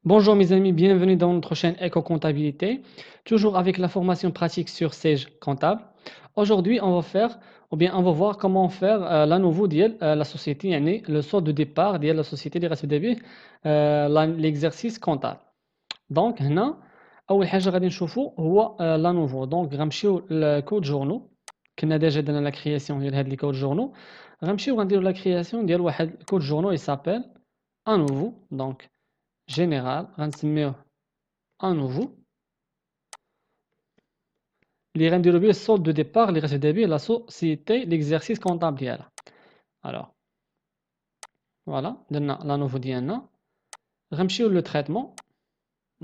Bonjour mes amis, bienvenue dans notre chaîne Éco-Comptabilité, toujours avec la formation pratique sur Sage Comptable. Aujourd'hui, on va voir comment faire la nouveau ديال la société, يعني le solde de départ ديال la société اللي غتبدا به l'exercice comptable. دونك هنا أول حاجة غادي نشوفو هو لا نوفو. دونك غنمشيو لكود جورنو، كنا ديجا درنا لا كرياسيون ديال هاد لي كود جورنو. غنمشيو غنديرو لا كرياسيون ديال واحد كود جورنو يسابيل ان نوفو. دونك جينيرال غنسميوه ان نوفو اللي غنديرو به السولد دو ديبار اللي غتبدا به لا سوسيتي ليكزارسيس كونطابل ديالها. الوغ فوالا درنا لا نوفو ديالنا. غنمشيو لو تريتمون،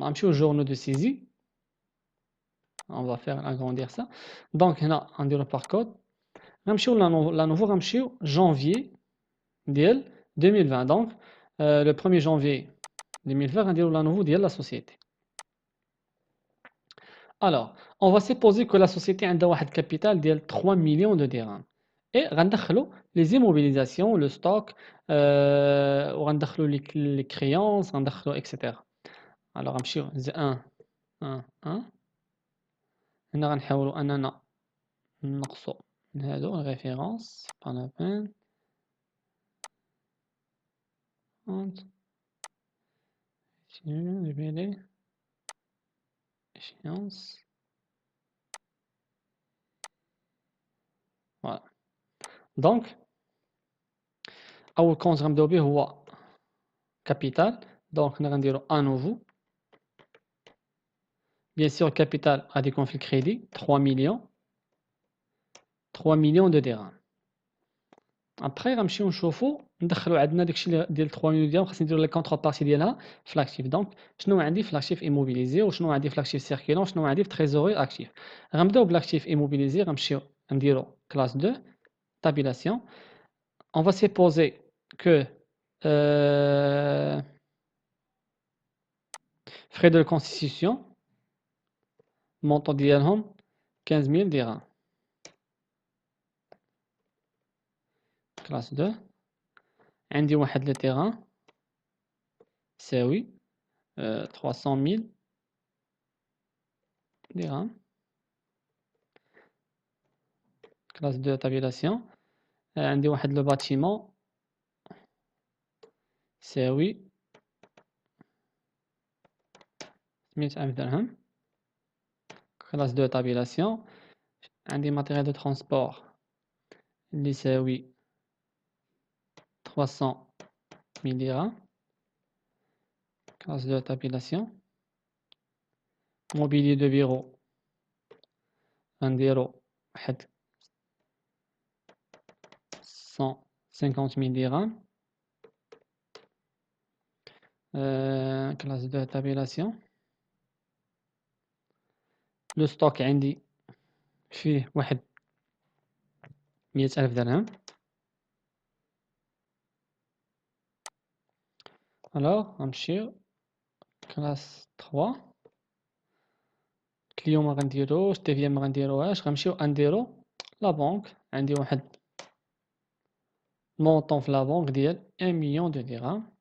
غنمشيو لجورنو دو سيزي. on va faire agrandir ça. دونك هنا غنديرو بار كود. غنمشيو لا نوفو غنمشيو جانفيي ديال 2020. دونك لو 1er janvier 2020 غنديرو لا نوفو ديال لا سوسيتي. Alors, on va supposer que la société a un capital de 3 millions de dirhams. Et غندخلو les immobilisations, le stock, وغندخلو les créances, غندخلو etc. Alors غنمشيو 1 1 1. هنا غنحاولو أننا نقصو من هادو الريفيرونس pas la peine. 30 échéance. Voilà. Donc أول كونت غنبداو به هو capital. Donc هنا غنديرو à nouveau. Bien sûr, le capital a des conflits de crédit, 3 millions de dirhams. Après, غنمشيو نشوفو ندخلو عندنا داكشي ديال 3 مليون ديالهم، خاصني نديرو لي كونتربارتي ديالها في لاكتيف. دونك شنو عندي في لاكتيف ايموبيليزي وشنو عندي في لاكتيف سيركيلون وشنو عندي في تريزوري اكتيف. غنبداو بلاكتيف ايموبيليزي، غنمشيو نديرو كلاس 2 تابيلاسيون. On va supposer que frais de constitution montant ديالهم 15000 dirhams. كلاس 2 عندي واحد لو تيران يساوي 300,000 dirhams. كلاس 2 تابيلاسيون عندي واحد لو باتيمون يساوي 100,000 درهم. كلاس 2 تابيلاسيون عندي ماتيريال دو ترونسبور اللي يساوي 300,000 dirhams. كلاس 2 تابيلاسيون موبيلي دو بيرو غنديرو واحد 150,000 dirhams. كلاس 2 تابيلاسيون لو ستوك عندي فيه واحد 100,000 درهم. الوغ غنمشيو كلاس 3 كليون ما غنديروش، تيفيا ما غنديروهاش. غنمشيو نديرو لا بنك. عندي واحد مونطون في لا بنك ديال 1 مليون دو درهم.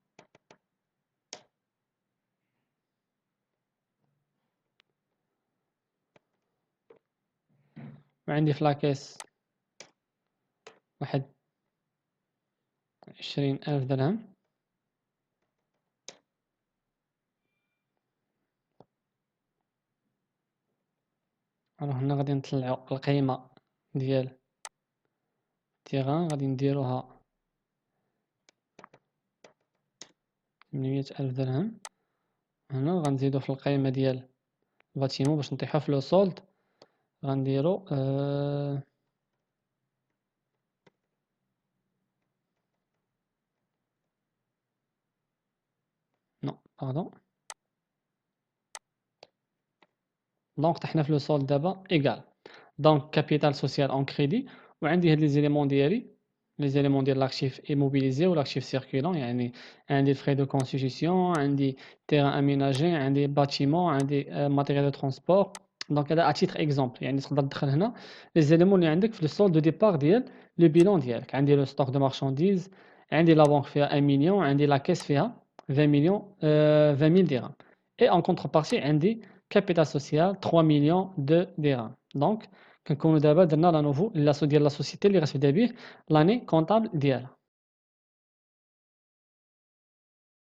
وعندي في لاكيس واحد 20,000 درهم. الوغ هنا غادي نطلعو القيمة ديال التيران، غادي نديروها 800,000 درهم. هنا غنزيدو في القيمة ديال الباتيمون باش نطيحو في لو سولد. غنديرو نو باردون. دونك طحنا في لو سولد دابا ايكال. دونك كابيتال سوسيال اون كريدي، وعندي هاد لي زيليمون ديالي، لي زيليمون ديال لاكتيف ايموبيليزي و لاكتيف سيركيلون. يعني عندي الفري دو كونستيتيسيون، عندي تيران اميناجي، عندي باتيمون، عندي ماتيريال دو ترونسبور. دونك هذا اتيتر اكزومبل، يعني تقدر تدخل هنا لي زيليمون اللي عندك في لو سولد دو ديبار ديال لو بيلون ديالك. عندي لو ستوك دو مارشانديز، عندي لا بنك فيها 1 مليون، عندي لا كيس فيها 20 millions 20 000 dirhams. Et en contrepartie عندي capital social 3 millions de dirhams. Donc كنكونوا دابا درنا لا نوفو ديال لا سوسيتي اللي غتبدا به l'année comptable ديالها.